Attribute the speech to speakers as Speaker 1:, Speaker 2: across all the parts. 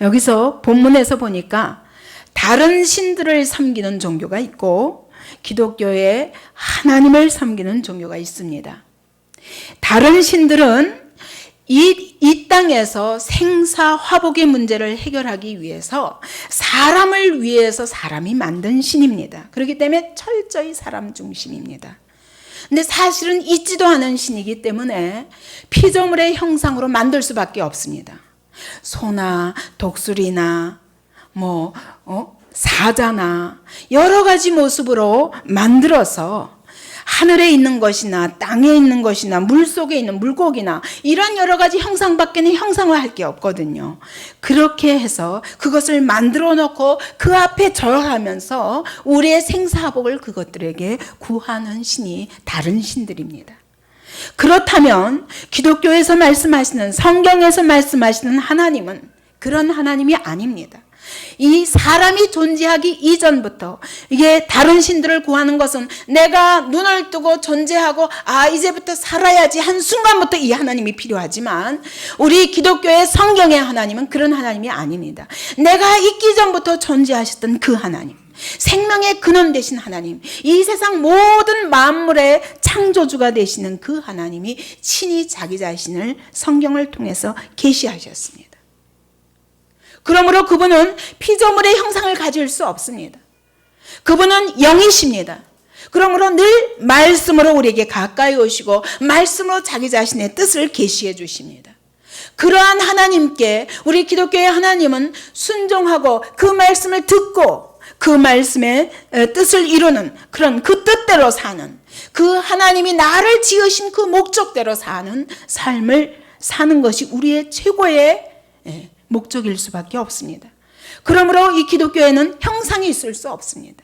Speaker 1: 여기서 본문에서 보니까 다른 신들을 섬기는 종교가 있고 기독교에 하나님을 섬기는 종교가 있습니다. 다른 신들은 이 땅에서 생사화복의 문제를 해결하기 위해서 사람을 위해서 사람이 만든 신입니다. 그렇기 때문에 철저히 사람 중심입니다. 근데 사실은 있지도 않은 신이기 때문에 피조물의 형상으로 만들 수밖에 없습니다. 소나 독수리나 사자나 여러 가지 모습으로 만들어서 하늘에 있는 것이나 땅에 있는 것이나 물속에 있는 물고기나 이런 여러 가지 형상밖에는 형상화할 게 없거든요. 그렇게 해서 그것을 만들어 놓고 그 앞에 절하면서 우리의 생사복을 그것들에게 구하는 신이 다른 신들입니다. 그렇다면 기독교에서 말씀하시는, 성경에서 말씀하시는 하나님은 그런 하나님이 아닙니다. 이 사람이 존재하기 이전부터 이게 다른 신들을 구하는 것은 내가 눈을 뜨고 존재하고 이제부터 살아야지 한 순간부터 이 하나님이 필요하지만 우리 기독교의 성경의 하나님은 그런 하나님이 아닙니다. 내가 있기 전부터 존재하셨던 그 하나님, 생명의 근원 되신 하나님, 이 세상 모든 만물의 창조주가 되시는 그 하나님이 친히 자기 자신을 성경을 통해서 계시하셨습니다. 그러므로 그분은 피조물의 형상을 가질 수 없습니다. 그분은 영이십니다. 그러므로 늘 말씀으로 우리에게 가까이 오시고 말씀으로 자기 자신의 뜻을 계시해 주십니다. 그러한 하나님께 우리 기독교의 하나님은 순종하고 그 말씀을 듣고 그 말씀의 뜻을 이루는 그런 그 뜻대로 사는, 그 하나님이 나를 지으신 그 목적대로 사는 삶을 사는 것이 우리의 최고의 목적일 수밖에 없습니다. 그러므로 이 기독교에는 형상이 있을 수 없습니다.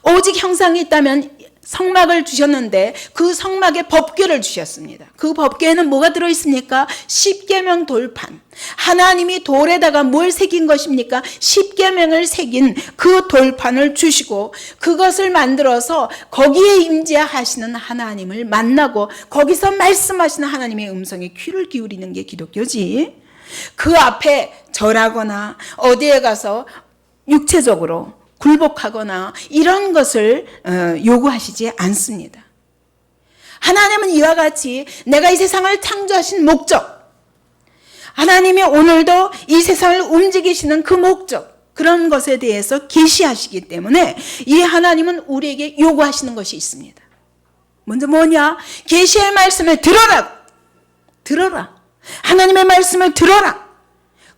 Speaker 1: 오직 형상이 있다면 성막을 주셨는데 그 성막에 법궤를 주셨습니다. 그 법궤에는 뭐가 들어있습니까? 십계명 돌판. 하나님이 돌에다가 뭘 새긴 것입니까? 십계명을 새긴 그 돌판을 주시고 그것을 만들어서 거기에 임재하시는 하나님을 만나고 거기서 말씀하시는 하나님의 음성에 귀를 기울이는 게 기독교지. 그 앞에 절하거나 어디에 가서 육체적으로 굴복하거나 이런 것을 요구하시지 않습니다. 하나님은 이와 같이 내가 이 세상을 창조하신 목적, 하나님이 오늘도 이 세상을 움직이시는 그 목적, 그런 것에 대해서 계시하시기 때문에 이 하나님은 우리에게 요구하시는 것이 있습니다. 먼저 뭐냐? 계시의 말씀을 들어라. 하나님의 말씀을 들어라.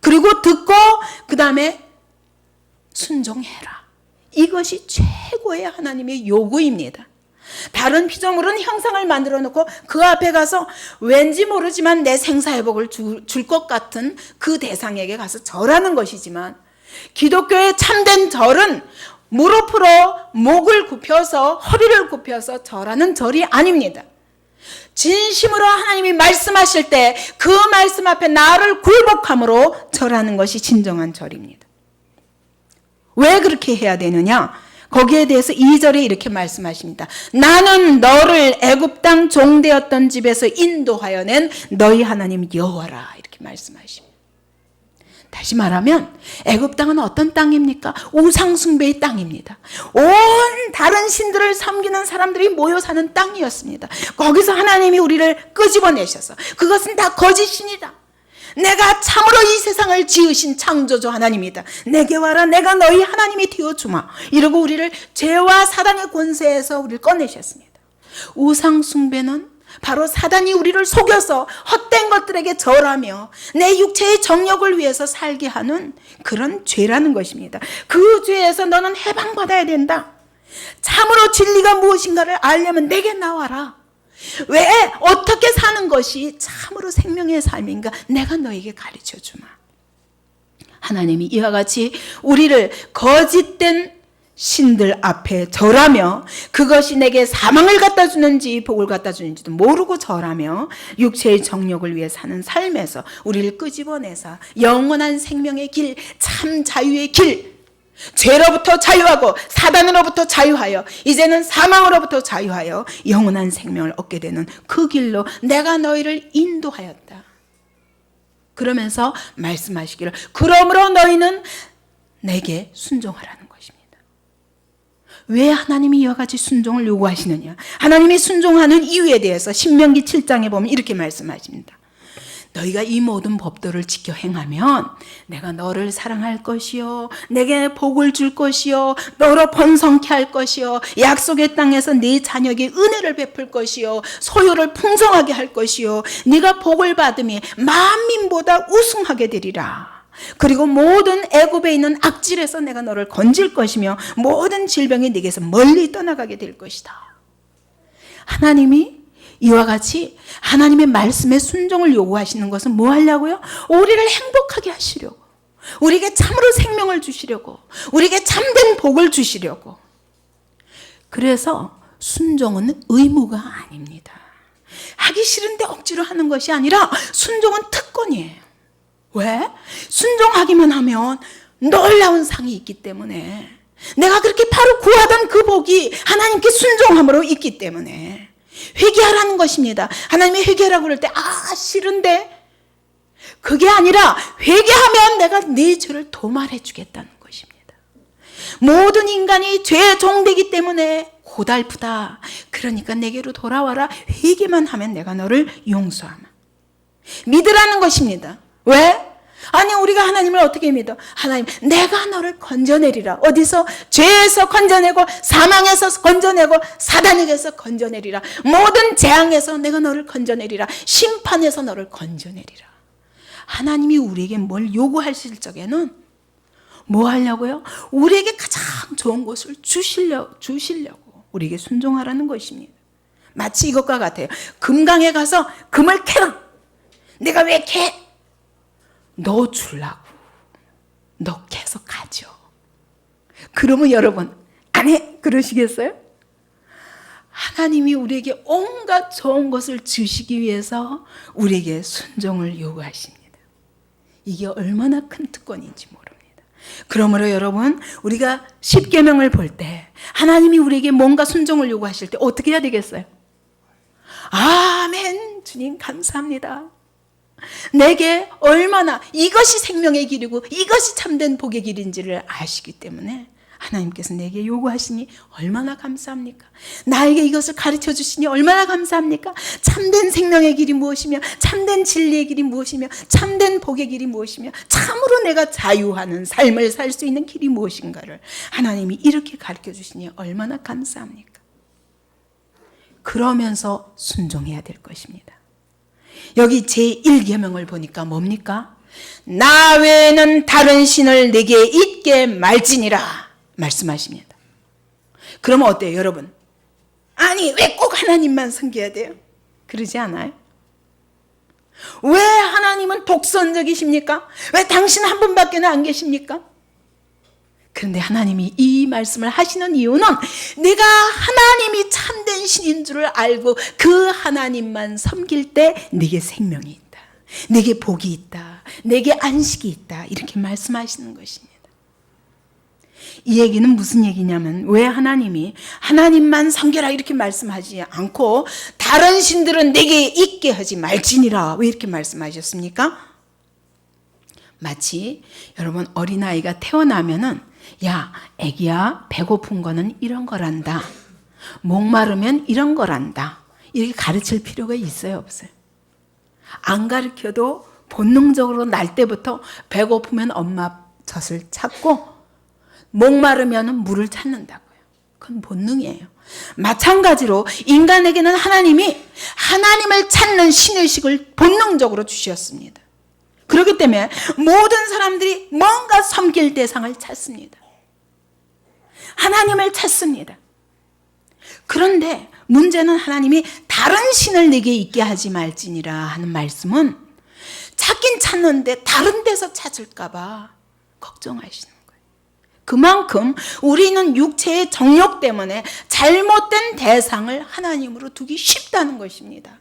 Speaker 1: 그리고 듣고 그 다음에 순종해라. 이것이 최고의 하나님의 요구입니다. 다른 피조물은 형상을 만들어 놓고 그 앞에 가서 왠지 모르지만 내 생사회복을 줄 것 같은 그 대상에게 가서 절하는 것이지만 기독교의 참된 절은 무릎으로 목을 굽혀서 허리를 굽혀서 절하는 절이 아닙니다. 진심으로 하나님이 말씀하실 때 그 말씀 앞에 나를 굴복함으로 절하는 것이 진정한 절입니다. 왜 그렇게 해야 되느냐? 거기에 대해서 2절에 이렇게 말씀하십니다. 나는 너를 애굽 땅 종되었던 집에서 인도하여 낸 너희 하나님 여호와라, 이렇게 말씀하십니다. 다시 말하면 애굽 땅은 어떤 땅입니까? 우상 숭배의 땅입니다. 온 다른 신들을 섬기는 사람들이 모여 사는 땅이었습니다. 거기서 하나님이 우리를 끄집어내셔서 그것은 다 거짓신이다. 내가 참으로 이 세상을 지으신 창조주 하나님이다. 내게 와라, 내가 너희 하나님이 되어주마. 이러고 우리를 죄와 사단의 권세에서 우리를 꺼내셨습니다. 우상 숭배는 바로 사단이 우리를 속여서 헛된 것들에게 절하며 내 육체의 정욕을 위해서 살게 하는 그런 죄라는 것입니다. 그 죄에서 너는 해방받아야 된다. 참으로 진리가 무엇인가를 알려면 내게 나와라. 왜 어떻게 사는 것이 참으로 생명의 삶인가 내가 너에게 가르쳐주마. 하나님이 이와 같이 우리를 거짓된 신들 앞에 절하며 그것이 내게 사망을 갖다 주는지 복을 갖다 주는지도 모르고 절하며 육체의 정욕을 위해 사는 삶에서 우리를 끄집어내서 영원한 생명의 길, 참 자유의 길, 죄로부터 자유하고 사단으로부터 자유하여 이제는 사망으로부터 자유하여 영원한 생명을 얻게 되는 그 길로 내가 너희를 인도하였다. 그러면서 말씀하시기를 그러므로 너희는 내게 순종하라는 것입니다. 왜 하나님이 이와 같이 순종을 요구하시느냐? 하나님이 순종하는 이유에 대해서 신명기 7장에 보면 이렇게 말씀하십니다. 너희가 이 모든 법도를 지켜 행하면 내가 너를 사랑할 것이요 내게 복을 줄 것이요 너로 번성케 할 것이요 약속의 땅에서 네 자녀에게 은혜를 베풀 것이요 소유를 풍성하게 할 것이요 네가 복을 받으며 만민보다 우승하게 되리라. 그리고 모든 애굽에 있는 악질에서 내가 너를 건질 것이며 모든 질병이 네게서 멀리 떠나가게 될 것이다. 하나님이 이와 같이 하나님의 말씀에 순종을 요구하시는 것은 뭐 하려고요? 우리를 행복하게 하시려고, 우리에게 참으로 생명을 주시려고, 우리에게 참된 복을 주시려고. 그래서 순종은 의무가 아닙니다. 하기 싫은데 억지로 하는 것이 아니라 순종은 특권이에요. 왜? 순종하기만 하면 놀라운 상이 있기 때문에, 내가 그렇게 바로 구하던 그 복이 하나님께 순종함으로 있기 때문에 회개하라는 것입니다. 하나님이 회개하라고 그럴 때 싫은데, 그게 아니라 회개하면 내가 네 죄를 도말해 주겠다는 것입니다. 모든 인간이 죄의 종되기 때문에 고달프다. 그러니까 내게로 돌아와라. 회개만 하면 내가 너를 용서하마. 믿으라는 것입니다. 왜? 아니, 우리가 하나님을 어떻게 믿어? 하나님, 내가 너를 건져내리라. 어디서? 죄에서 건져내고, 사망에서 건져내고, 사단에게서 건져내리라. 모든 재앙에서 내가 너를 건져내리라. 심판에서 너를 건져내리라. 하나님이 우리에게 뭘 요구하실 적에는 뭐 하려고요? 우리에게 가장 좋은 것을 주시려고 우리에게 순종하라는 것입니다. 마치 이것과 같아요. 금강에 가서 금을 캐라. 내가 왜 캐? 너 주려고. 너 계속 가죠. 그러면 여러분, 안 해? 그러시겠어요? 하나님이 우리에게 온갖 좋은 것을 주시기 위해서 우리에게 순종을 요구하십니다. 이게 얼마나 큰 특권인지 모릅니다. 그러므로 여러분, 우리가 십계명을 볼 때 하나님이 우리에게 뭔가 순종을 요구하실 때 어떻게 해야 되겠어요? 아멘, 주님 감사합니다. 내게 얼마나 이것이 생명의 길이고 이것이 참된 복의 길인지를 아시기 때문에 하나님께서 내게 요구하시니 얼마나 감사합니까? 나에게 이것을 가르쳐 주시니 얼마나 감사합니까? 참된 생명의 길이 무엇이며, 참된 진리의 길이 무엇이며, 참된 복의 길이 무엇이며, 참으로 내가 자유하는 삶을 살 수 있는 길이 무엇인가를 하나님이 이렇게 가르쳐 주시니 얼마나 감사합니까? 그러면서 순종해야 될 것입니다. 여기 제1계명을 보니까 뭡니까? 나 외에는 다른 신을 내게 있게 말지니라 말씀하십니다. 그러면 어때요, 여러분? 아니, 왜 꼭 하나님만 섬겨야 돼요? 그러지 않아요? 왜 하나님은 독선적이십니까? 왜 당신 한 분밖에 안 계십니까? 그런데 하나님이 이 말씀을 하시는 이유는 내가 하나님이 참된 신인 줄을 알고 그 하나님만 섬길 때 내게 생명이 있다, 내게 복이 있다, 내게 안식이 있다, 이렇게 말씀하시는 것입니다. 이 얘기는 무슨 얘기냐면, 왜 하나님이 하나님만 섬겨라 이렇게 말씀하지 않고 다른 신들은 내게 있게 하지 말지니라 왜 이렇게 말씀하셨습니까? 마치 여러분, 어린아이가 태어나면은 야, 애기야, 배고픈 거는 이런 거란다, 목마르면 이런 거란다, 이렇게 가르칠 필요가 있어요, 없어요? 안 가르쳐도 본능적으로 날 때부터 배고프면 엄마 젖을 찾고 목마르면 물을 찾는다고요. 그건 본능이에요. 마찬가지로 인간에게는 하나님이 하나님을 찾는 신의식을 본능적으로 주셨습니다. 그렇기 때문에 모든 사람들이 뭔가 섬길 대상을 찾습니다. 하나님을 찾습니다. 그런데 문제는 하나님이 다른 신을 내게 있게 하지 말지니라 하는 말씀은 찾긴 찾는데 다른 데서 찾을까 봐 걱정하시는 거예요. 그만큼 우리는 육체의 정욕 때문에 잘못된 대상을 하나님으로 두기 쉽다는 것입니다.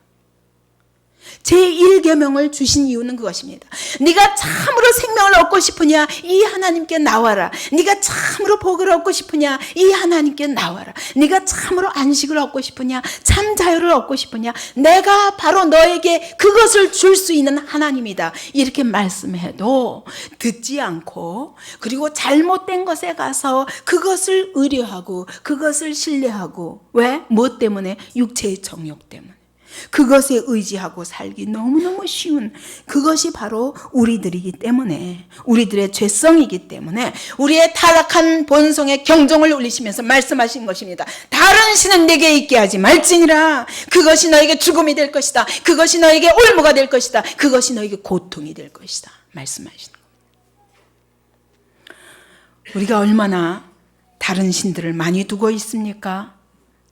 Speaker 1: 제1계명을 주신 이유는 그것입니다. 네가 참으로 생명을 얻고 얻고 싶으냐? 이 하나님께 나와라. 네가 참으로 복을 얻고 싶으냐? 이 하나님께 나와라. 네가 참으로 안식을 얻고 싶으냐? 참 자유를 얻고 싶으냐? 내가 바로 너에게 그것을 줄 수 있는 하나님이다. 이렇게 말씀해도 듣지 않고, 그리고 잘못된 것에 가서 그것을 의뢰하고 그것을 신뢰하고, 왜? 무엇 때문에? 육체의 정욕 때문에. 그것에 의지하고 살기 너무너무 쉬운 그것이 바로 우리들이기 때문에, 우리들의 죄성이기 때문에 우리의 타락한 본성의 경종을 울리시면서 말씀하신 것입니다. 다른 신은 내게 있게 하지 말지니라. 그것이 너에게 죽음이 될 것이다. 그것이 너에게 올무가 될 것이다. 그것이 너에게 고통이 될 것이다. 말씀하시는 겁니다. 우리가 얼마나 다른 신들을 많이 두고 있습니까?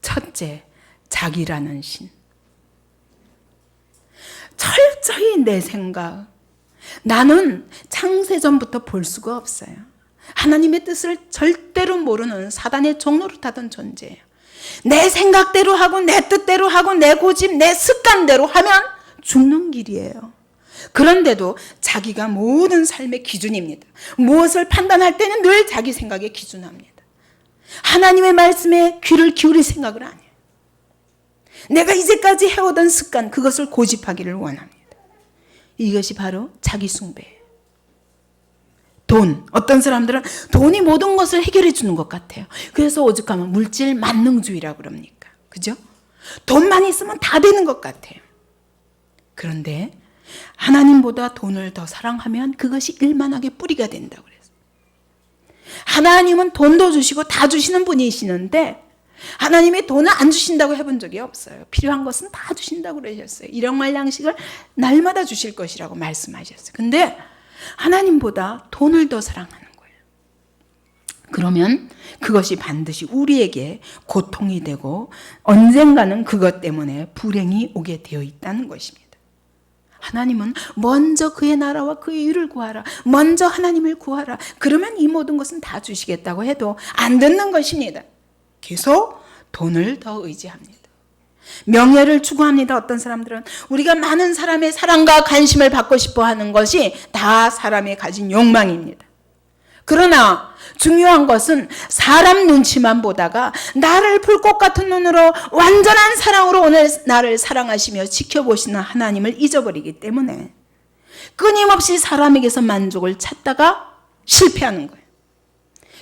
Speaker 1: 첫째, 자기라는 신. 철저히 내 생각. 나는 창세전부터 볼 수가 없어요. 하나님의 뜻을 절대로 모르는 사단의 종노릇하던 존재예요. 내 생각대로 하고 내 뜻대로 하고 내 고집, 내 습관대로 하면 죽는 길이에요. 그런데도 자기가 모든 삶의 기준입니다. 무엇을 판단할 때는 늘 자기 생각에 기준합니다. 하나님의 말씀에 귀를 기울일 생각을 안 해요. 내가 이제까지 해오던 습관, 그것을 고집하기를 원합니다. 이것이 바로 자기 숭배예요. 돈, 어떤 사람들은 돈이 모든 것을 해결해 주는 것 같아요. 그래서 오죽하면 물질 만능주의라고 그럽니까? 그죠? 돈만 있으면 다 되는 것 같아요. 그런데 하나님보다 돈을 더 사랑하면 그것이 일만하게 뿌리가 된다고 그랬어요. 하나님은 돈도 주시고 다 주시는 분이시는데 하나님이 돈을 안 주신다고 해본 적이 없어요. 필요한 것은 다 주신다고 그러셨어요. 일용할 양식을 날마다 주실 것이라고 말씀하셨어요. 근데 하나님보다 돈을 더 사랑하는 거예요. 그러면 그것이 반드시 우리에게 고통이 되고 언젠가는 그것 때문에 불행이 오게 되어 있다는 것입니다. 하나님은 먼저 그의 나라와 그의 의를 구하라. 먼저 하나님을 구하라. 그러면 이 모든 것은 다 주시겠다고 해도 안 듣는 것입니다. 계속 돈을 더 의지합니다. 명예를 추구합니다. 어떤 사람들은 우리가 많은 사람의 사랑과 관심을 받고 싶어 하는 것이 다 사람이 가진 욕망입니다. 그러나 중요한 것은 사람 눈치만 보다가 나를 불꽃 같은 눈으로 완전한 사랑으로 오늘 나를 사랑하시며 지켜보시는 하나님을 잊어버리기 때문에 끊임없이 사람에게서 만족을 찾다가 실패하는 거예요.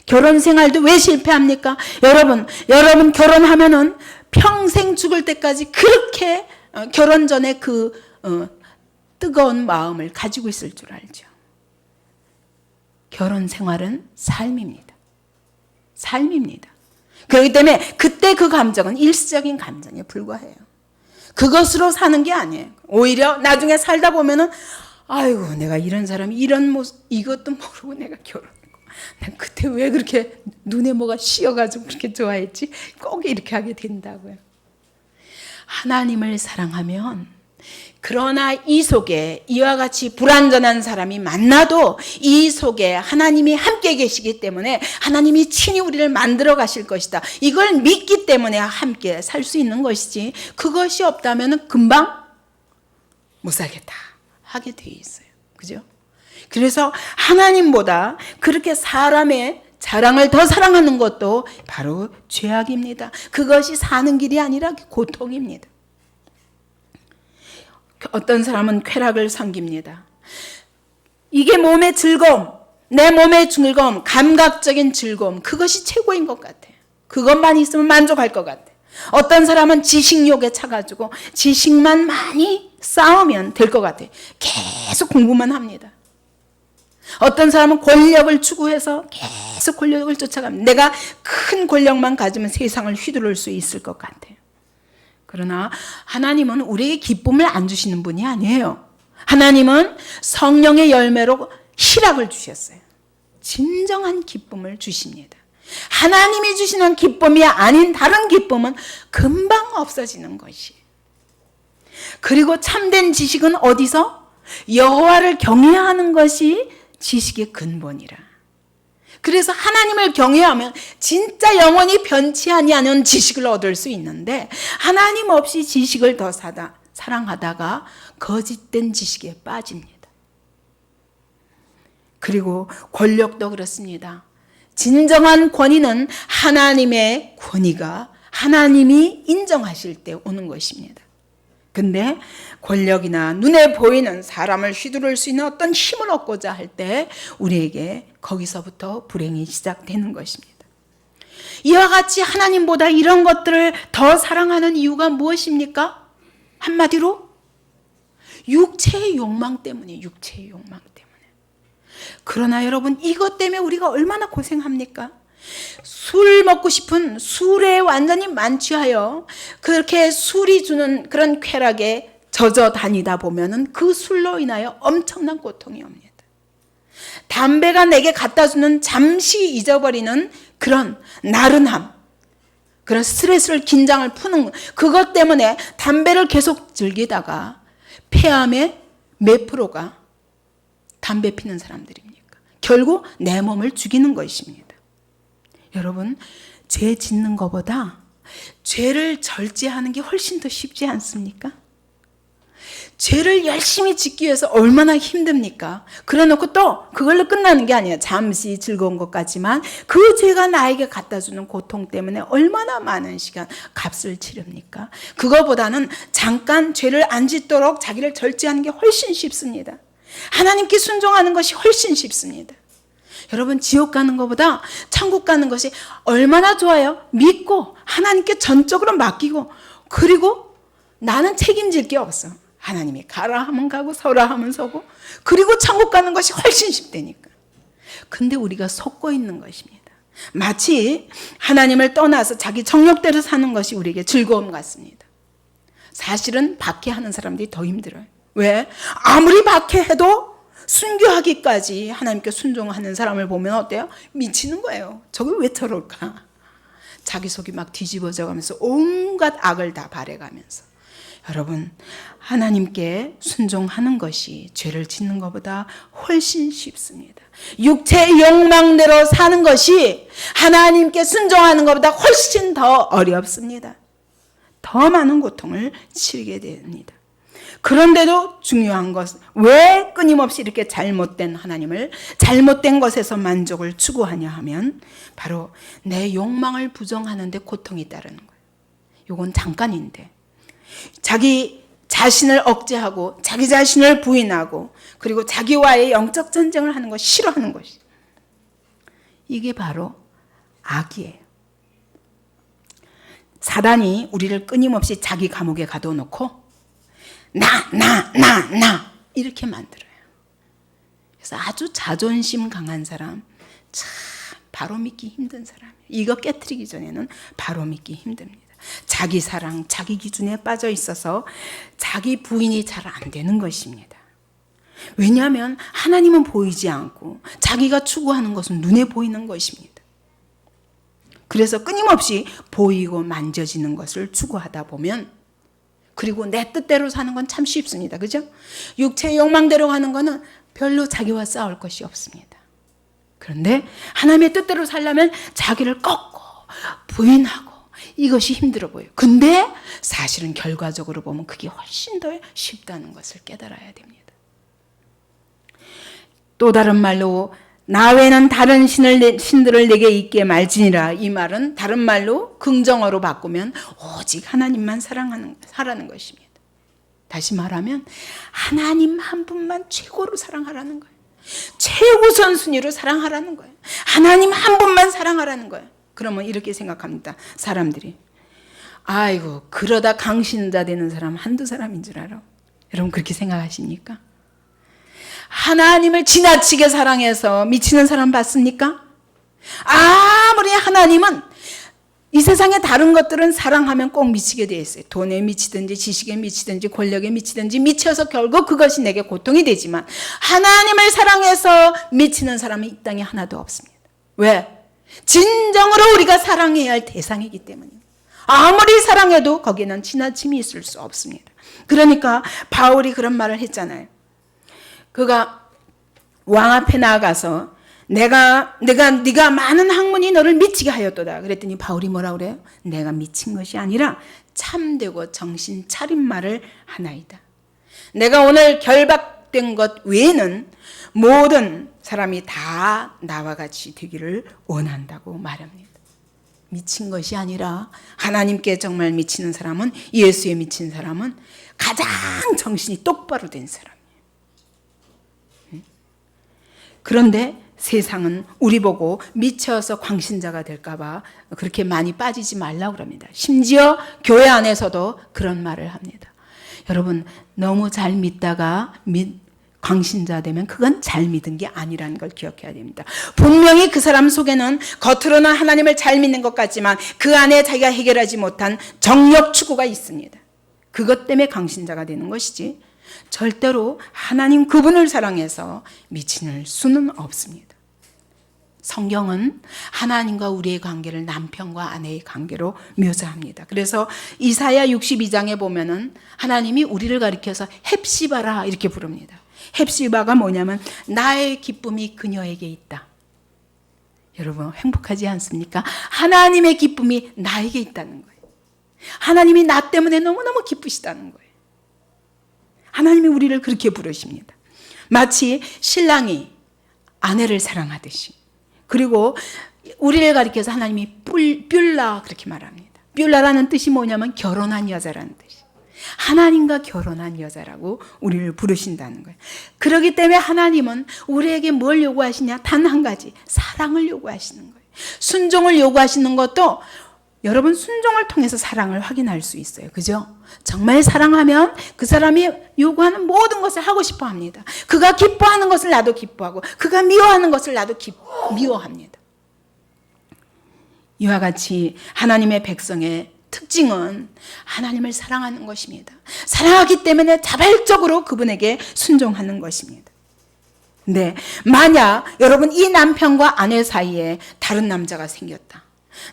Speaker 1: 결혼 생활도 왜 실패합니까? 여러분 결혼하면은 평생 죽을 때까지 그렇게 결혼 전에 그 뜨거운 마음을 가지고 있을 줄 알죠. 결혼 생활은 삶입니다. 삶입니다. 그렇기 때문에 그때 그 감정은 일시적인 감정에 불과해요. 그것으로 사는 게 아니에요. 오히려 나중에 살다 보면은 아이고 내가 이런 사람이 이런 모습 이것도 모르고 내가 결혼했고 난 그때 왜 그렇게 눈에 뭐가 씌어가지고 그렇게 좋아했지? 꼭 이렇게 하게 된다고요. 하나님을 사랑하면 그러나 이 속에 이와 같이 불완전한 사람이 만나도 이 속에 하나님이 함께 계시기 때문에 하나님이 친히 우리를 만들어 가실 것이다. 이걸 믿기 때문에 함께 살 수 있는 것이지 그것이 없다면 금방 못 살겠다 하게 돼 있어요. 그죠? 그래서 하나님보다 그렇게 사람의 자랑을 더 사랑하는 것도 바로 죄악입니다. 그것이 사는 길이 아니라 고통입니다. 어떤 사람은 쾌락을 섬깁니다. 이게 몸의 즐거움, 내 몸의 즐거움, 감각적인 즐거움, 그것이 최고인 것 같아요. 그것만 있으면 만족할 것 같아요. 어떤 사람은 지식욕에 차가지고 지식만 많이 쌓으면 될 것 같아요. 계속 공부만 합니다. 어떤 사람은 권력을 추구해서 계속 권력을 쫓아갑니다. 내가 큰 권력만 가지면 세상을 휘두를 수 있을 것 같아요. 그러나 하나님은 우리에게 기쁨을 안 주시는 분이 아니에요. 하나님은 성령의 열매로 희락을 주셨어요. 진정한 기쁨을 주십니다. 하나님이 주시는 기쁨이 아닌 다른 기쁨은 금방 없어지는 것이에요. 그리고 참된 지식은 어디서? 여호와를 경외하는 것이 지식의 근본이라. 그래서 하나님을 경외하면 진짜 영원히 변치 아니하는 지식을 얻을 수 있는데 하나님 없이 지식을 더 사랑하다가 거짓된 지식에 빠집니다. 그리고 권력도 그렇습니다. 진정한 권위는 하나님의 권위가 하나님이 인정하실 때 오는 것입니다. 근데 권력이나 눈에 보이는 사람을 휘두를 수 있는 어떤 힘을 얻고자 할 때 우리에게 거기서부터 불행이 시작되는 것입니다. 이와 같이 하나님보다 이런 것들을 더 사랑하는 이유가 무엇입니까? 한마디로 육체의 욕망 때문이에요. 육체의 욕망 때문에. 그러나 여러분, 이것 때문에 우리가 얼마나 고생합니까? 술 먹고 싶은 술에 완전히 만취하여 그렇게 술이 주는 그런 쾌락에 젖어 다니다 보면은 그 술로 인하여 엄청난 고통이 옵니다. 담배가 내게 갖다 주는 잠시 잊어버리는 그런 나른함, 그런 스트레스를, 긴장을 푸는 그것 때문에 담배를 계속 즐기다가 폐암의 몇 프로가 담배 피는 사람들입니까? 결국 내 몸을 죽이는 것입니다. 여러분, 죄 짓는 것보다 죄를 절제하는 게 훨씬 더 쉽지 않습니까? 죄를 열심히 짓기 위해서 얼마나 힘듭니까? 그래놓고 또 그걸로 끝나는 게 아니에요. 잠시 즐거운 것 같지만 그 죄가 나에게 갖다 주는 고통 때문에 얼마나 많은 시간 값을 치릅니까? 그거보다는 잠깐 죄를 안 짓도록 자기를 절제하는 게 훨씬 쉽습니다. 하나님께 순종하는 것이 훨씬 쉽습니다. 여러분, 지옥 가는 것보다 천국 가는 것이 얼마나 좋아요? 믿고 하나님께 전적으로 맡기고, 그리고 나는 책임질 게 없어. 하나님이 가라 하면 가고 서라 하면 서고, 그리고 천국 가는 것이 훨씬 쉽다니까. 근데 우리가 속고 있는 것입니다. 마치 하나님을 떠나서 자기 정욕대로 사는 것이 우리에게 즐거움 같습니다. 사실은 박해하는 사람들이 더 힘들어요. 왜? 아무리 박해해도 순교하기까지 하나님께 순종하는 사람을 보면 어때요? 미치는 거예요. 저게 왜 저럴까? 자기 속이 막 뒤집어져 가면서 온갖 악을 다 바래가면서. 여러분, 하나님께 순종하는 것이 죄를 짓는 것보다 훨씬 쉽습니다. 육체의 욕망대로 사는 것이 하나님께 순종하는 것보다 훨씬 더 어렵습니다. 더 많은 고통을 치르게 됩니다. 그런데도 중요한 것, 왜 끊임없이 이렇게 잘못된 하나님을, 잘못된 것에서 만족을 추구하냐 하면 바로 내 욕망을 부정하는데 고통이 따르는 거예요. 이건 잠깐인데 자기 자신을 억제하고 자기 자신을 부인하고 그리고 자기와의 영적 전쟁을 하는 것, 싫어하는 것이, 이게 바로 악이에요. 사단이 우리를 끊임없이 자기 감옥에 가둬놓고 나 이렇게 만들어요. 그래서 아주 자존심 강한 사람, 참 바로 믿기 힘든 사람이에요. 이거 깨트리기 전에는 바로 믿기 힘듭니다. 자기 사랑, 자기 기준에 빠져 있어서 자기 부인이 잘 안 되는 것입니다. 왜냐하면 하나님은 보이지 않고 자기가 추구하는 것은 눈에 보이는 것입니다. 그래서 끊임없이 보이고 만져지는 것을 추구하다 보면, 그리고 내 뜻대로 사는 건 참 쉽습니다. 그죠? 육체의 욕망대로 가는 거는 별로 자기와 싸울 것이 없습니다. 그런데 하나님의 뜻대로 살려면 자기를 꺾고 부인하고 이것이 힘들어 보여요. 근데 사실은 결과적으로 보면 그게 훨씬 더 쉽다는 것을 깨달아야 됩니다. 또 다른 말로 나 외에는 다른 신들을 내게 있게 말지니라, 이 말은 다른 말로 긍정어로 바꾸면 오직 하나님만 사랑하라는 것입니다. 다시 말하면 하나님 한 분만 최고로 사랑하라는 거예요. 최우선 순위로 사랑하라는 거예요. 하나님 한 분만 사랑하라는 거예요. 그러면 이렇게 생각합니다. 사람들이, 아이고 그러다 강신자 되는 사람 한두 사람인 줄 알아. 여러분 그렇게 생각하십니까? 하나님을 지나치게 사랑해서 미치는 사람 봤습니까? 아무리 하나님은 이 세상의 다른 것들은 사랑하면 꼭 미치게 되어 있어요. 돈에 미치든지 지식에 미치든지 권력에 미치든지 미쳐서 결국 그것이 내게 고통이 되지만 하나님을 사랑해서 미치는 사람은 이 땅에 하나도 없습니다. 왜? 진정으로 우리가 사랑해야 할 대상이기 때문입니다. 아무리 사랑해도 거기에는 지나침이 있을 수 없습니다. 그러니까 바울이 그런 말을 했잖아요. 그가 왕 앞에 나아가서 네가 많은 학문이 너를 미치게 하였도다. 그랬더니 바울이 뭐라 그래요? 내가 미친 것이 아니라 참되고 정신 차린 말을 하나이다. 내가 오늘 결박된 것 외에는 모든 사람이 다 나와 같이 되기를 원한다고 말합니다. 미친 것이 아니라 하나님께 정말 미치는 사람은, 예수에 미친 사람은 가장 정신이 똑바로 된 사람이에요. 그런데 세상은 우리 보고 미쳐서 광신자가 될까봐 그렇게 많이 빠지지 말라고 합니다. 심지어 교회 안에서도 그런 말을 합니다. 여러분, 너무 잘 믿다가 광신자 되면 그건 잘 믿은 게 아니라는 걸 기억해야 됩니다. 분명히 그 사람 속에는 겉으로는 하나님을 잘 믿는 것 같지만 그 안에 자기가 해결하지 못한 정력 추구가 있습니다. 그것 때문에 광신자가 되는 것이지 절대로 하나님 그분을 사랑해서 미칠 수는 없습니다. 성경은 하나님과 우리의 관계를 남편과 아내의 관계로 묘사합니다. 그래서 이사야 62장에 보면은 하나님이 우리를 가리켜서 헵시바라 이렇게 부릅니다. 헵시바가 뭐냐면 나의 기쁨이 그녀에게 있다. 여러분 행복하지 않습니까? 하나님의 기쁨이 나에게 있다는 거예요. 하나님이 나 때문에 너무너무 기쁘시다는 거예요. 하나님이 우리를 그렇게 부르십니다. 마치 신랑이 아내를 사랑하듯이. 그리고 우리를 가리켜서 하나님이 뷸라 그렇게 말합니다. 뷸라라는 뜻이 뭐냐면 결혼한 여자라는 뜻이. 하나님과 결혼한 여자라고 우리를 부르신다는 거예요. 그렇기 때문에 하나님은 우리에게 뭘 요구하시냐? 단 한 가지, 사랑을 요구하시는 거예요. 순종을 요구하시는 것도 여러분 순종을 통해서 사랑을 확인할 수 있어요. 그죠? 정말 사랑하면 그 사람이 요구하는 모든 것을 하고 싶어 합니다. 그가 기뻐하는 것을 나도 기뻐하고 그가 미워하는 것을 나도 미워합니다. 이와 같이 하나님의 백성의 특징은 하나님을 사랑하는 것입니다. 사랑하기 때문에 자발적으로 그분에게 순종하는 것입니다. 네, 만약 여러분 이 남편과 아내 사이에 다른 남자가 생겼다.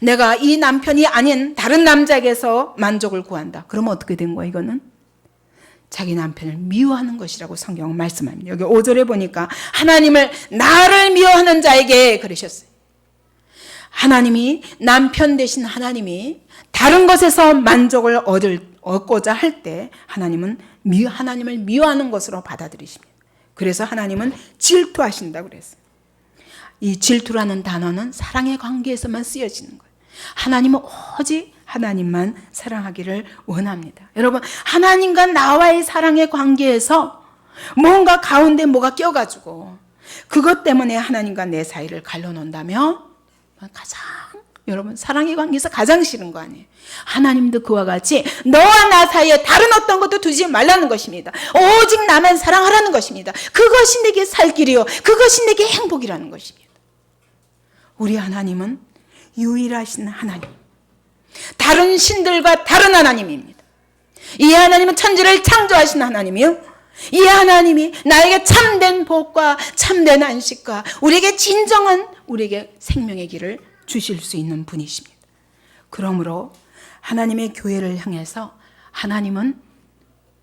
Speaker 1: 내가 이 남편이 아닌 다른 남자에게서 만족을 구한다. 그러면 어떻게 된 거야 이거는? 자기 남편을 미워하는 것이라고 성경은 말씀합니다. 여기 5절에 보니까 하나님을 나를 미워하는 자에게 그러셨어요. 하나님이 남편 되신 하나님이 다른 것에서 만족을 얻고자 할 때 하나님은 하나님을 미워하는 것으로 받아들이십니다. 그래서 하나님은 질투하신다고 그랬어요. 이 질투라는 단어는 사랑의 관계에서만 쓰여지는 거예요. 하나님은 오직 하나님만 사랑하기를 원합니다. 여러분, 하나님과 나와의 사랑의 관계에서 뭔가 가운데 뭐가 껴가지고 그것 때문에 하나님과 내 사이를 갈라놓는다면 가장 여러분 사랑의 관계에서 가장 싫은 거 아니에요. 하나님도 그와 같이 너와 나 사이에 다른 어떤 것도 두지 말라는 것입니다. 오직 나만 사랑하라는 것입니다. 그것이 내게 살 길이요 그것이 내게 행복이라는 것입니다. 우리 하나님은 유일하신 하나님, 다른 신들과 다른 하나님입니다. 이 하나님은 천지를 창조하신 하나님이요, 이 하나님이 나에게 참된 복과 참된 안식과 우리에게 진정한 우리에게 생명의 길을 주실 수 있는 분이십니다. 그러므로 하나님의 교회를 향해서 하나님은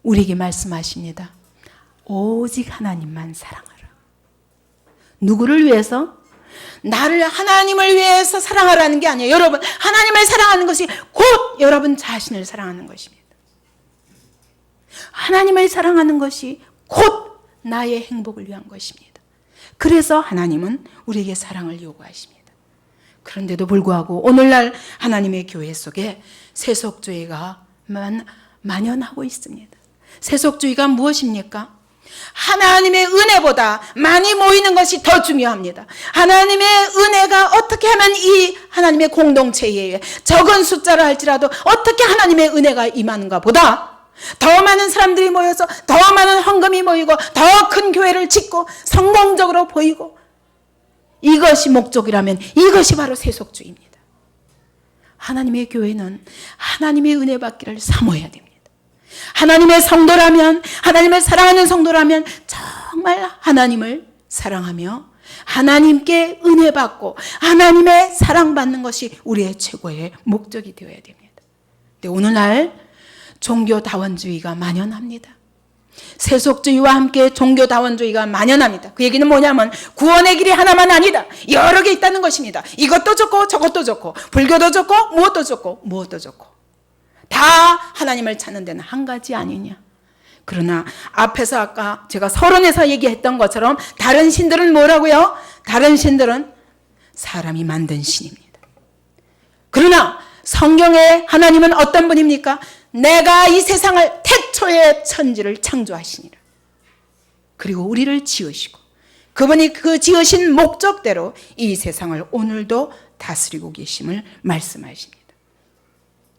Speaker 1: 우리에게 말씀하십니다. 오직 하나님만 사랑하라. 누구를 위해서? 나를 하나님을 위해서 사랑하라는 게 아니에요. 여러분, 하나님을 사랑하는 것이 곧 여러분 자신을 사랑하는 것입니다. 하나님을 사랑하는 것이 곧 나의 행복을 위한 것입니다. 그래서 하나님은 우리에게 사랑을 요구하십니다. 그런데도 불구하고 오늘날 하나님의 교회 속에 세속주의가 만연하고 있습니다. 세속주의가 무엇입니까? 하나님의 은혜보다 많이 모이는 것이 더 중요합니다. 하나님의 은혜가 어떻게 하면 이 하나님의 공동체에 적은 숫자로 할지라도 어떻게 하나님의 은혜가 임하는가 보다 더 많은 사람들이 모여서 더 많은 헌금이 모이고 더 큰 교회를 짓고 성공적으로 보이고, 이것이 목적이라면 이것이 바로 세속주의입니다. 하나님의 교회는 하나님의 은혜 받기를 사모해야 됩니다. 하나님의 성도라면, 하나님을 사랑하는 성도라면 정말 하나님을 사랑하며 하나님께 은혜 받고 하나님의 사랑받는 것이 우리의 최고의 목적이 되어야 됩니다. 근데 오늘날 종교다원주의가 만연합니다. 세속주의와 함께 종교다원주의가 만연합니다. 그 얘기는 뭐냐면 구원의 길이 하나만 아니다. 여러 개 있다는 것입니다. 이것도 좋고 저것도 좋고 불교도 좋고 무엇도 좋고 무엇도 좋고 다 하나님을 찾는 데는 한 가지 아니냐. 그러나 앞에서 아까 제가 서론에서 얘기했던 것처럼 다른 신들은 뭐라고요? 다른 신들은 사람이 만든 신입니다. 그러나 성경의 하나님은 어떤 분입니까? 내가 이 세상을 태초에 천지를 창조하시니라. 그리고 우리를 지으시고 그분이 그 지으신 목적대로 이 세상을 오늘도 다스리고 계심을 말씀하십니다.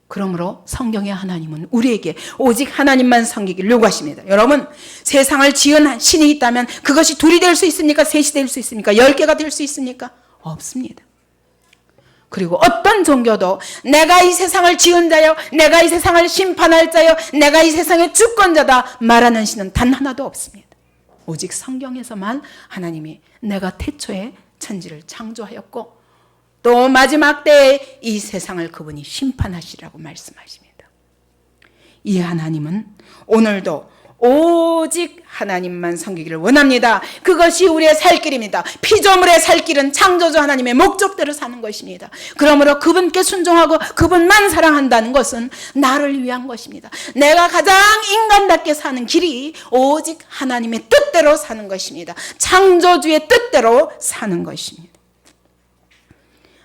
Speaker 1: 그러므로 성경의 하나님은 우리에게 오직 하나님만 섬기기를 요구하십니다. 여러분, 세상을 지은 신이 있다면 그것이 둘이 될 수 있습니까? 셋이 될 수 있습니까? 10개가 될 수 있습니까? 없습니다. 그리고 어떤 종교도 내가 이 세상을 지은 자요, 내가 이 세상을 심판할 자요, 내가 이 세상의 주권자다 말하는 신은 단 하나도 없습니다. 오직 성경에서만 하나님이 내가 태초에 천지를 창조하였고 또 마지막 때에 이 세상을 그분이 심판하시라고 말씀하십니다. 이 하나님은 오늘도 오직 하나님만 섬기기를 원합니다. 그것이 우리의 살 길입니다. 피조물의 살 길은 창조주 하나님의 목적대로 사는 것입니다. 그러므로 그분께 순종하고 그분만 사랑한다는 것은 나를 위한 것입니다. 내가 가장 인간답게 사는 길이 오직 하나님의 뜻대로 사는 것입니다. 창조주의 뜻대로 사는 것입니다.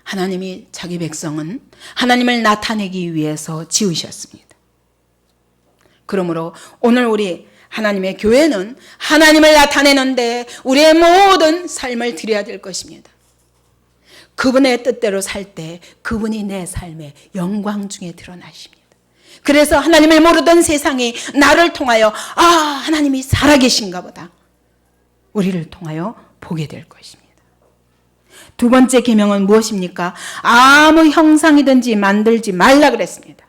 Speaker 1: 하나님이 자기 백성은 하나님을 나타내기 위해서 지으셨습니다. 그러므로 오늘 우리 하나님의 교회는 하나님을 나타내는데 우리의 모든 삶을 드려야 될 것입니다. 그분의 뜻대로 살 때 그분이 내 삶의 영광 중에 드러나십니다. 그래서 하나님을 모르던 세상이 나를 통하여 하나님이 살아계신가 보다 우리를 통하여 보게 될 것입니다. 두 번째 계명은 무엇입니까? 아무 형상이든지 만들지 말라 그랬습니다.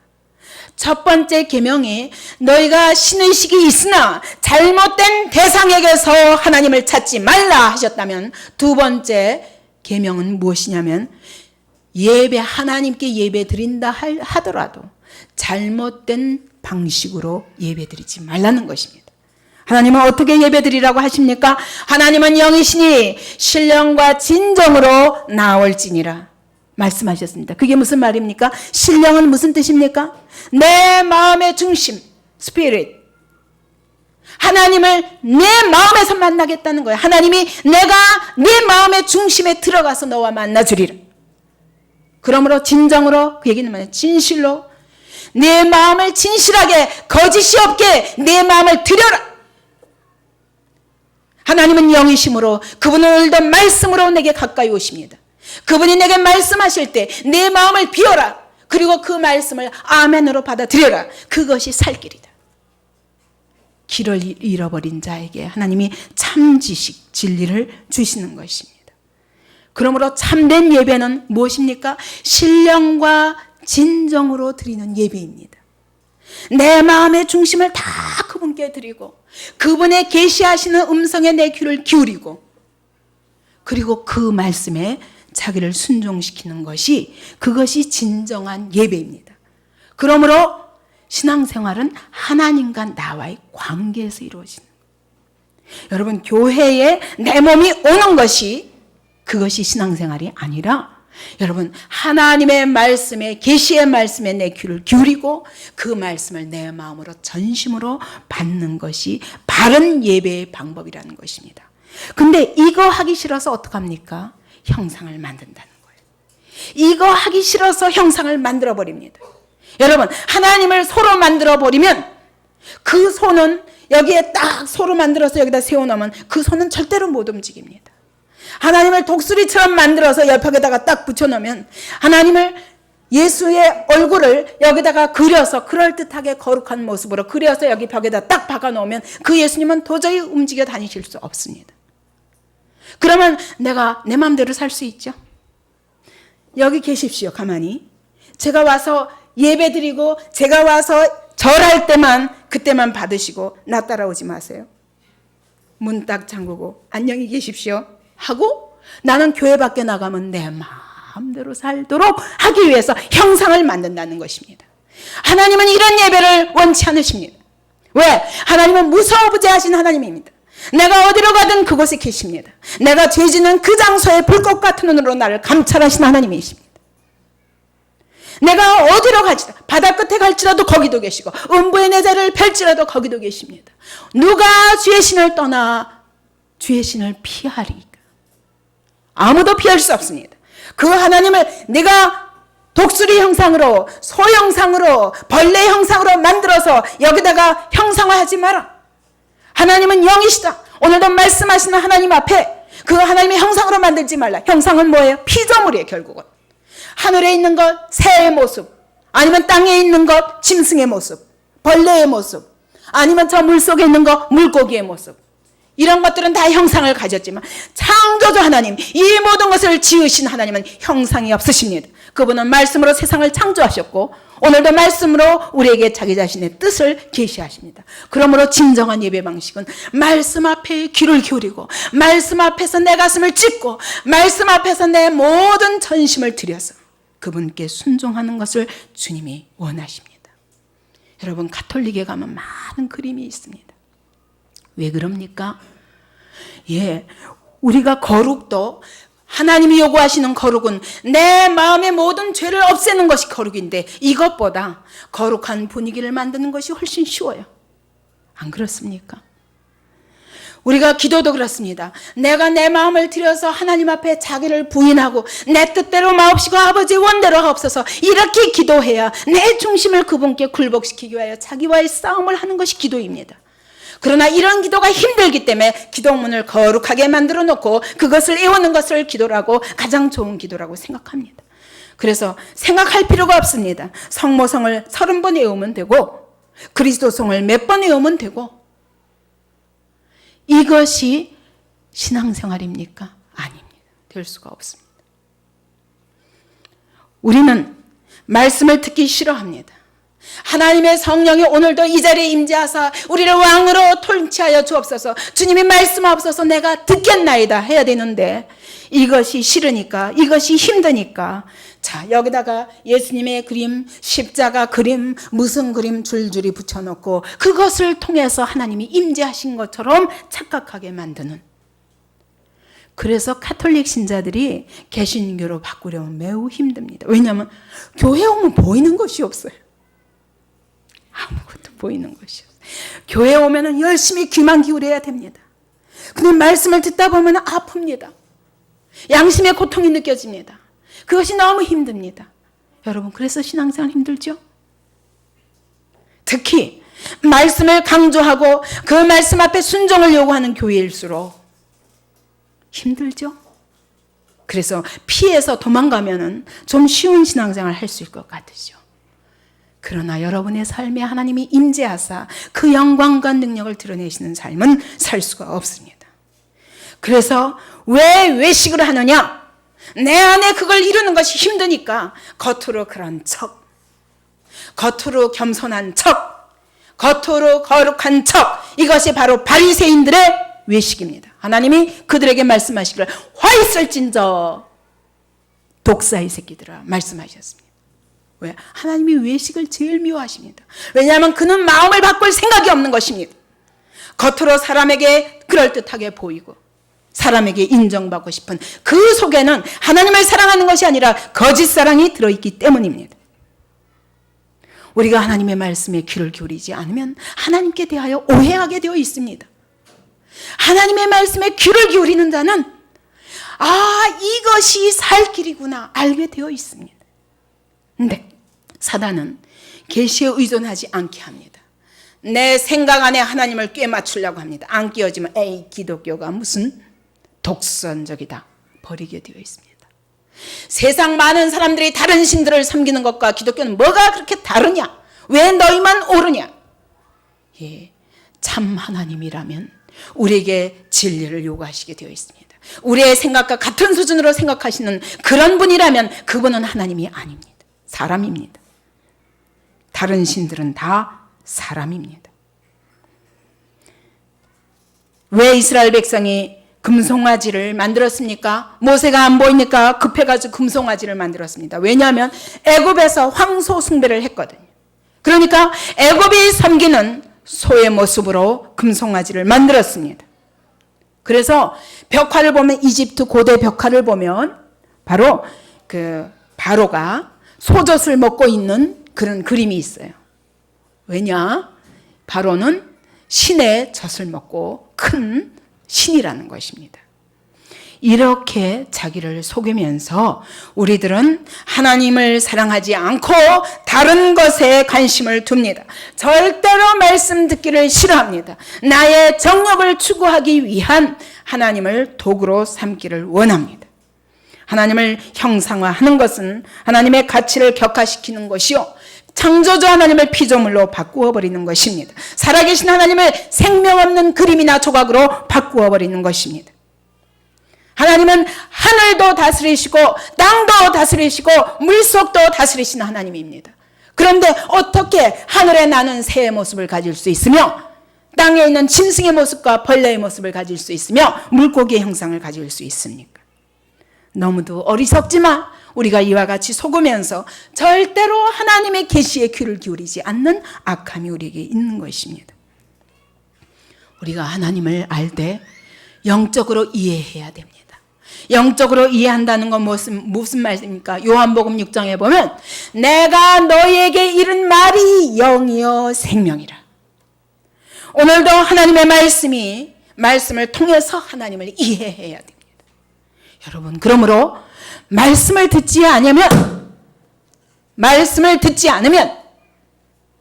Speaker 1: 첫 번째 계명이 너희가 신의식이 있으나 잘못된 대상에게서 하나님을 찾지 말라 하셨다면 두 번째 계명은 무엇이냐면 하나님께 예배 드린다 하더라도 잘못된 방식으로 예배 드리지 말라는 것입니다. 하나님은 어떻게 예배 드리라고 하십니까? 하나님은 영이시니 신령과 진정으로 나올지니라 말씀하셨습니다. 그게 무슨 말입니까? 신령은 무슨 뜻입니까? 내 마음의 중심, 스피릿. 하나님을 내 마음에서 만나겠다는 거예요. 하나님이 내가 내 마음의 중심에 들어가서 너와 만나주리라. 그러므로 진정으로, 그 얘기는 뭐예요? 진실로 내 마음을 진실하게 거짓이 없게 내 마음을 드려라. 하나님은 영이심으로 그분은 오늘도 말씀으로 내게 가까이 오십니다. 그분이 내게 말씀하실 때 내 마음을 비워라. 그리고 그 말씀을 아멘으로 받아들여라. 그것이 살 길이다. 길을 잃어버린 자에게 하나님이 참 지식, 진리를 주시는 것입니다. 그러므로 참된 예배는 무엇입니까? 신령과 진정으로 드리는 예배입니다. 내 마음의 중심을 다 그분께 드리고 그분의 계시하시는 음성에 내 귀를 기울이고 그리고 그 말씀에 자기를 순종시키는 그것이 진정한 예배입니다. 그러므로 신앙생활은 하나님과 나와의 관계에서 이루어지는 거예요. 여러분, 교회에 내 몸이 오는 그것이 신앙생활이 아니라 여러분 하나님의 말씀에 계시의 말씀에 내 귀를 기울이고 그 말씀을 내 마음으로 전심으로 받는 것이 바른 예배의 방법이라는 것입니다. 근데 이거 하기 싫어서 어떡합니까? 형상을 만든다는 거예요. 이거 하기 싫어서 형상을 만들어버립니다. 여러분, 하나님을 소로 만들어버리면 그 소는 여기에 딱 소로 만들어서 여기다 세워놓으면 그 소는 절대로 못 움직입니다. 하나님을 독수리처럼 만들어서 옆에다가 딱 붙여놓으면 하나님을 예수의 얼굴을 여기다가 그려서 그럴듯하게 거룩한 모습으로 그려서 여기 벽에다 딱 박아놓으면 그 예수님은 도저히 움직여 다니실 수 없습니다. 그러면 내가 내 마음대로 살 수 있죠. 여기 계십시오. 가만히. 제가 와서 예배 드리고 제가 와서 절할 때만 그때만 받으시고 나 따라오지 마세요. 문 딱 잠그고 안녕히 계십시오 하고 나는 교회 밖에 나가면 내 마음대로 살도록 하기 위해서 형상을 만든다는 것입니다. 하나님은 이런 예배를 원치 않으십니다. 왜? 하나님은 무소부재하신 하나님입니다. 내가 어디로 가든 그곳에 계십니다. 내가 죄지는 그 장소에 불꽃 같은 눈으로 나를 감찰하신 하나님이십니다. 내가 어디로 갈지라도, 바다 끝에 갈지라도 거기도 계시고, 음부의 내 자리를 펼지라도 거기도 계십니다. 누가 주의 신을 떠나 주의 신을 피하리까? 아무도 피할 수 없습니다. 그 하나님을 내가 독수리 형상으로, 소 형상으로, 벌레 형상으로 만들어서 여기다가 형상화하지 마라. 하나님은 영이시다. 오늘도 말씀하시는 하나님 앞에 그 하나님의 형상으로 만들지 말라. 형상은 뭐예요? 피조물이에요, 결국은. 하늘에 있는 것, 새의 모습, 아니면 땅에 있는 것, 짐승의 모습, 벌레의 모습, 아니면 저 물속에 있는 것, 물고기의 모습. 이런 것들은 다 형상을 가졌지만 창조주 하나님, 이 모든 것을 지으신 하나님은 형상이 없으십니다. 그분은 말씀으로 세상을 창조하셨고 오늘도 말씀으로 우리에게 자기 자신의 뜻을 계시하십니다. 그러므로 진정한 예배 방식은 말씀 앞에 귀를 기울이고, 말씀 앞에서 내 가슴을 찢고, 말씀 앞에서 내 모든 전심을 들여서 그분께 순종하는 것을 주님이 원하십니다. 여러분, 가톨릭에 가면 많은 그림이 있습니다. 왜 그럽니까? 우리가 거룩도, 하나님이 요구하시는 거룩은 내 마음의 모든 죄를 없애는 것이 거룩인데, 이것보다 거룩한 분위기를 만드는 것이 훨씬 쉬워요. 안 그렇습니까? 우리가 기도도 그렇습니다. 내가 내 마음을 들여서 하나님 앞에 자기를 부인하고 내 뜻대로 마옵시고 아버지의 원대로 하옵소서, 이렇게 기도해야 내 중심을 그분께 굴복시키기 위하여 자기와의 싸움을 하는 것이 기도입니다. 그러나 이런 기도가 힘들기 때문에 기도문을 거룩하게 만들어 놓고 그것을 외우는 것을 기도라고, 가장 좋은 기도라고 생각합니다. 그래서 생각할 필요가 없습니다. 성모성을 30번 외우면 되고 그리스도성을 몇 번 외우면 되고, 이것이 신앙생활입니까? 아닙니다. 될 수가 없습니다. 우리는 말씀을 듣기 싫어합니다. 하나님의 성령이 오늘도 이 자리에 임재하사 우리를 왕으로 통치하여 주옵소서, 주님이 말씀하옵소서, 내가 듣겠나이다 해야 되는데 이것이 싫으니까, 이것이 힘드니까, 자, 여기다가 예수님의 그림, 십자가 그림, 무슨 그림 줄줄이 붙여놓고 그것을 통해서 하나님이 임재하신 것처럼 착각하게 만드는. 그래서 가톨릭 신자들이 개신교로 바꾸려면 매우 힘듭니다. 왜냐하면 교회 오면 보이는 것이 없어요. 아무것도 보이는 것이 없어요. 교회 오면 열심히 귀만 기울여야 됩니다. 근데 말씀을 듣다 보면 아픕니다. 양심의 고통이 느껴집니다. 그것이 너무 힘듭니다. 여러분, 그래서 신앙생활 힘들죠? 특히 말씀을 강조하고 그 말씀 앞에 순종을 요구하는 교회일수록 힘들죠? 그래서 피해서 도망가면은 좀 쉬운 신앙생활 할 수 있을 것 같으죠. 그러나 여러분의 삶에 하나님이 임재하사 그 영광과 능력을 드러내시는 삶은 살 수가 없습니다. 그래서 왜 외식을 하느냐? 내 안에 그걸 이루는 것이 힘드니까 겉으로 그런 척, 겉으로 겸손한 척, 겉으로 거룩한 척, 이것이 바로 바리새인들의 외식입니다. 하나님이 그들에게 말씀하시기를 화 있을진저 독사의 새끼들아 말씀하셨습니다. 왜? 하나님이 외식을 제일 미워하십니다. 왜냐하면 그는 마음을 바꿀 생각이 없는 것입니다. 겉으로 사람에게 그럴듯하게 보이고 사람에게 인정받고 싶은 그 속에는 하나님을 사랑하는 것이 아니라 거짓 사랑이 들어있기 때문입니다. 우리가 하나님의 말씀에 귀를 기울이지 않으면 하나님께 대하여 오해하게 되어 있습니다. 하나님의 말씀에 귀를 기울이는 자는 이것이 살 길이구나 알게 되어 있습니다. 근데 사단은 계시에 의존하지 않게 합니다. 내 생각 안에 하나님을 꿰맞추려고 합니다. 안 끼워지면 기독교가 무슨 독선적이다 버리게 되어 있습니다. 세상 많은 사람들이 다른 신들을 섬기는 것과 기독교는 뭐가 그렇게 다르냐? 왜 너희만 옳으냐? 참 하나님이라면 우리에게 진리를 요구하시게 되어 있습니다. 우리의 생각과 같은 수준으로 생각하시는 그런 분이라면 그분은 하나님이 아닙니다. 사람입니다. 다른 신들은 다 사람입니다. 왜 이스라엘 백성이 금송아지를 만들었습니까? 모세가 안 보이니까 급해가지고 금송아지를 만들었습니다. 왜냐하면 애굽에서 황소 숭배를 했거든요. 그러니까 애굽이 섬기는 소의 모습으로 금송아지를 만들었습니다. 그래서 벽화를 보면, 이집트 고대 벽화를 보면 바로 그 바로가 소젖을 먹고 있는 그런 그림이 있어요. 왜냐? 바로는 신의 젖을 먹고 큰 신이라는 것입니다. 이렇게 자기를 속이면서 우리들은 하나님을 사랑하지 않고 다른 것에 관심을 둡니다. 절대로 말씀 듣기를 싫어합니다. 나의 정욕을 추구하기 위한 하나님을 도구로 삼기를 원합니다. 하나님을 형상화하는 것은 하나님의 가치를 격화시키는 것이요, 창조주 하나님을 피조물로 바꾸어 버리는 것입니다. 살아계신 하나님을 생명 없는 그림이나 조각으로 바꾸어 버리는 것입니다. 하나님은 하늘도 다스리시고 땅도 다스리시고 물속도 다스리시는 하나님입니다. 그런데 어떻게 하늘에 나는 새의 모습을 가질 수 있으며 땅에 있는 짐승의 모습과 벌레의 모습을 가질 수 있으며 물고기의 형상을 가질 수 있습니까? 너무도 어리석지만 우리가 이와 같이 속으면서 절대로 하나님의 계시에 귀를 기울이지 않는 악함이 우리에게 있는 것입니다. 우리가 하나님을 알 때 영적으로 이해해야 됩니다. 영적으로 이해한다는 건 무슨 말입니까? 요한복음 6장에 보면 내가 너희에게 이른 말이 영이요 생명이라. 오늘도 하나님의 말씀을 통해서 하나님을 이해해야 됩니다. 여러분, 그러므로 말씀을 듣지 않으면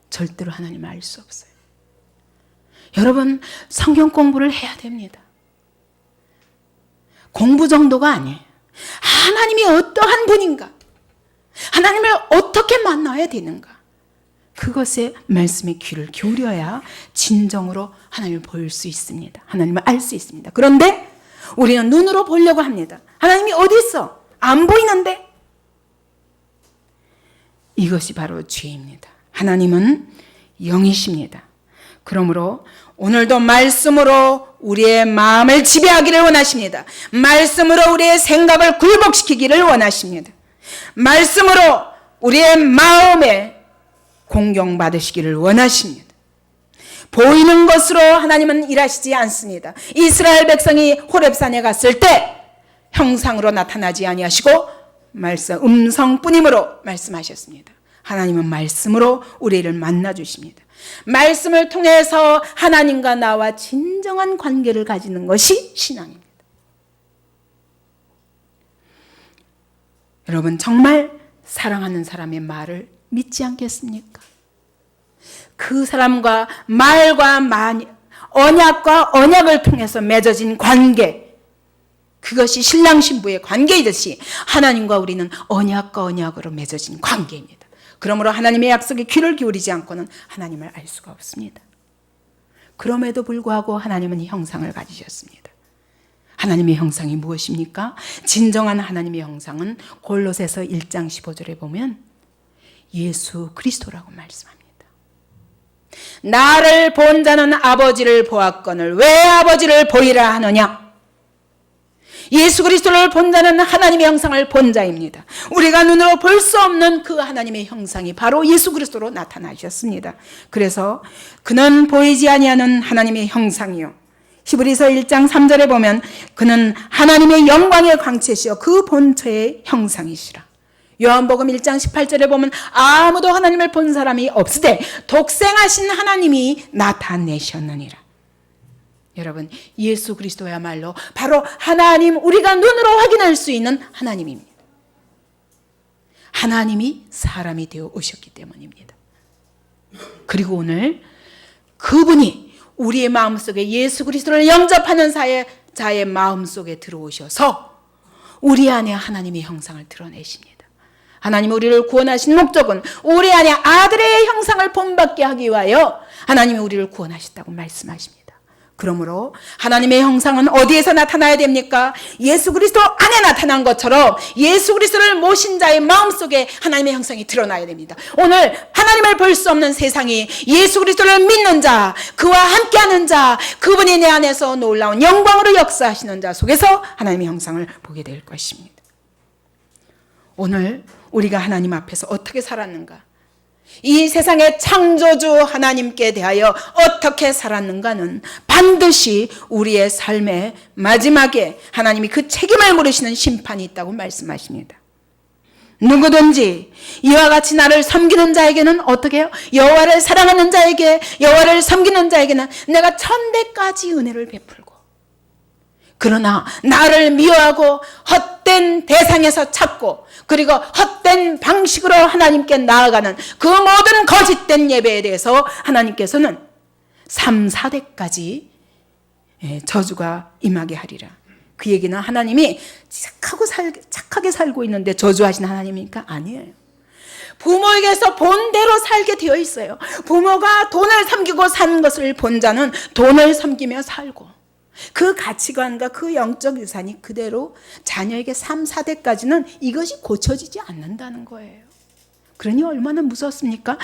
Speaker 1: 절대로 하나님을 알 수 없어요. 여러분, 성경 공부를 해야 됩니다. 공부 정도가 아니에요. 하나님이 어떠한 분인가? 하나님을 어떻게 만나야 되는가? 그것에 말씀에 귀를 기울여야 진정으로 하나님을 볼 수 있습니다. 하나님을 알 수 있습니다. 그런데 우리는 눈으로 보려고 합니다. 하나님이 어디 있어? 안 보이는데? 이것이 바로 죄입니다. 하나님은 영이십니다. 그러므로 오늘도 말씀으로 우리의 마음을 지배하기를 원하십니다. 말씀으로 우리의 생각을 굴복시키기를 원하십니다. 말씀으로 우리의 마음에 공경받으시기를 원하십니다. 보이는 것으로 하나님은 일하시지 않습니다. 이스라엘 백성이 호렙산에 갔을 때 형상으로 나타나지 아니하시고 음성뿐임으로 말씀하셨습니다. 하나님은 말씀으로 우리를 만나주십니다. 말씀을 통해서 하나님과 나와 진정한 관계를 가지는 것이 신앙입니다. 여러분, 정말 사랑하는 사람의 말을 믿지 않겠습니까? 그 사람과 언약과 언약을 통해서 맺어진 관계, 그것이 신랑 신부의 관계이듯이 하나님과 우리는 언약과 언약으로 맺어진 관계입니다. 그러므로 하나님의 약속에 귀를 기울이지 않고는 하나님을 알 수가 없습니다. 그럼에도 불구하고 하나님은 형상을 가지셨습니다. 하나님의 형상이 무엇입니까? 진정한 하나님의 형상은 골로새서 1장 15절에 보면 예수 그리스도라고 말씀합니다. 나를 본 자는 아버지를 보았거늘 왜 아버지를 보이라 하느냐? 예수 그리스도를 본 자는 하나님의 형상을 본 자입니다. 우리가 눈으로 볼 수 없는 그 하나님의 형상이 바로 예수 그리스도로 나타나셨습니다. 그래서 그는 보이지 아니하는 하나님의 형상이요, 히브리서 1장 3절에 보면 그는 하나님의 영광의 광채시여 그 본체의 형상이시라. 요한복음 1장 18절에 보면 아무도 하나님을 본 사람이 없으되 독생하신 하나님이 나타내셨느니라. 여러분, 예수 그리스도야말로 바로 하나님, 우리가 눈으로 확인할 수 있는 하나님입니다. 하나님이 사람이 되어 오셨기 때문입니다. 그리고 오늘 그분이 우리의 마음속에 예수 그리스도를 영접하는 자의 마음속에 들어오셔서 우리 안에 하나님의 형상을 드러내십니다. 하나님이 우리를 구원하신 목적은 우리 안에 아들의 형상을 본받게 하기 위하여 하나님이 우리를 구원하셨다고 말씀하십니다. 그러므로 하나님의 형상은 어디에서 나타나야 됩니까? 예수 그리스도 안에 나타난 것처럼 예수 그리스도를 모신 자의 마음속에 하나님의 형상이 드러나야 됩니다. 오늘 하나님을 볼 수 없는 세상이 예수 그리스도를 믿는 자, 그와 함께하는 자, 그분이 내 안에서 놀라운 영광으로 역사하시는 자 속에서 하나님의 형상을 보게 될 것입니다. 오늘 우리가 하나님 앞에서 어떻게 살았는가? 이 세상의 창조주 하나님께 대하여 어떻게 살았는가는 반드시 우리의 삶의 마지막에 하나님이 그 책임을 물으시는 심판이 있다고 말씀하십니다. 누구든지 이와 같이 나를 섬기는 자에게는 어떻게 해요? 여호와를 사랑하는 자에게, 여호와를 섬기는 자에게는 내가 천대까지 은혜를 베풀고, 그러나 나를 미워하고 헛된 대상에서 찾고 그리고 헛된 방식으로 하나님께 나아가는 그 모든 거짓된 예배에 대해서 하나님께서는 3, 4대까지 저주가 임하게 하리라. 그 얘기는 하나님이 착하게 살고 있는데 저주하신 하나님입니까? 아니에요. 부모에게서 본대로 살게 되어 있어요. 부모가 돈을 섬기고 사는 것을 본 자는 돈을 섬기며 살고, 그 가치관과 그 영적 유산이 그대로 자녀에게 3, 4대까지는 이것이 고쳐지지 않는다는 거예요. 그러니 얼마나 무섭습니까?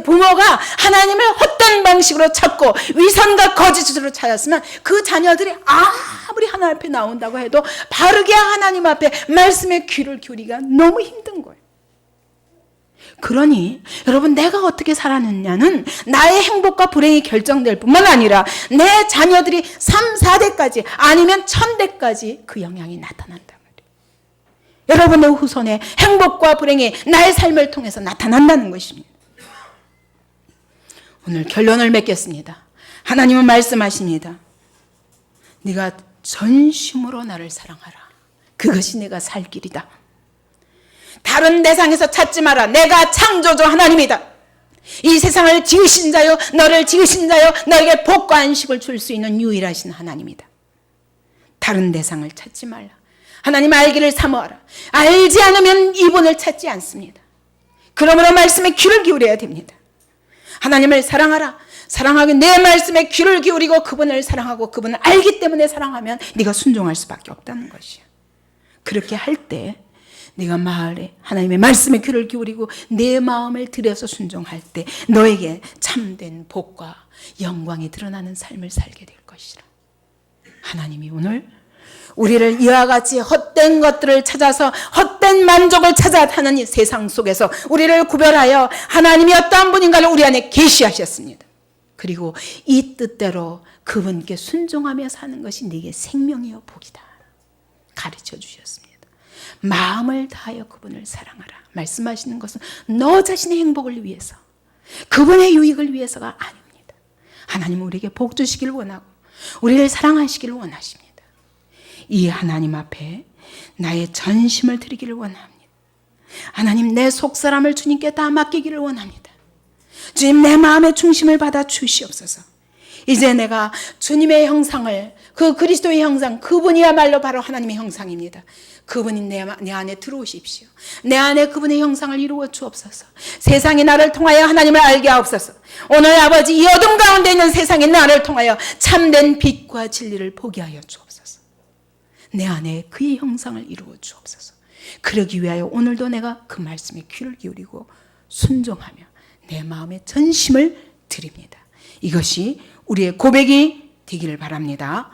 Speaker 1: 부모가 하나님을 헛된 방식으로 찾고 위선과 거짓으로 찾았으면 그 자녀들이 아무리 하나님 앞에 나온다고 해도 바르게 하나님 앞에 말씀에 귀를 기울이기가 너무 힘든 거예요. 그러니 여러분, 내가 어떻게 살았느냐는 나의 행복과 불행이 결정될 뿐만 아니라 내 자녀들이 3, 4대까지 아니면 1000대까지 그 영향이 나타난다. 여러분의 후손의 행복과 불행이 나의 삶을 통해서 나타난다는 것입니다. 오늘 결론을 맺겠습니다. 하나님은 말씀하십니다. 네가 전심으로 나를 사랑하라. 그것이 내가 살 길이다. 다른 대상에서 찾지 마라. 내가 창조주 하나님이다. 이 세상을 지으신 자요, 너를 지으신 자요, 너에게 복과 안식을 줄 수 있는 유일하신 하나님이다. 다른 대상을 찾지 말라. 하나님 알기를 사모하라. 알지 않으면 이분을 찾지 않습니다. 그러므로 말씀에 귀를 기울여야 됩니다. 하나님을 사랑하라. 사랑하기, 내 말씀에 귀를 기울이고 그분을 사랑하고 그분을 알기 때문에 사랑하면 네가 순종할 수밖에 없다는 것이야. 그렇게 할 때 네가 마을에 하나님의 말씀에 귀를 기울이고 내 마음을 들여서 순종할 때 너에게 참된 복과 영광이 드러나는 삶을 살게 될 것이라. 하나님이 오늘 우리를 이와 같이 헛된 것들을 찾아서 헛된 만족을 찾아 하는 이 세상 속에서 우리를 구별하여 하나님이 어떠한 분인가를 우리 안에 계시하셨습니다. 그리고 이 뜻대로 그분께 순종하며 사는 것이 네게 생명이요 복이다 가르쳐 주셨습니다. 마음을 다하여 그분을 사랑하라 말씀하시는 것은 너 자신의 행복을 위해서, 그분의 유익을 위해서가 아닙니다. 하나님은 우리에게 복 주시길 원하고 우리를 사랑하시길 원하십니다. 이 하나님 앞에 나의 전심을 드리기를 원합니다. 하나님, 내 속사람을 주님께 다 맡기기를 원합니다. 주님, 내 마음의 중심을 받아 주시옵소서. 이제 내가 주님의 형상을, 그 그리스도의 형상, 그분이야말로 바로 하나님의 형상입니다. 그분이 내 안에 들어오십시오. 내 안에 그분의 형상을 이루어 주옵소서. 세상이 나를 통하여 하나님을 알게 하옵소서. 오늘 아버지, 이 어둠 가운데 있는 세상이 나를 통하여 참된 빛과 진리를 보게 하여 주옵소서. 내 안에 그의 형상을 이루어 주옵소서. 그러기 위하여 오늘도 내가 그 말씀에 귀를 기울이고 순종하며 내 마음의 전심을 드립니다. 이것이 우리의 고백이 되기를 바랍니다.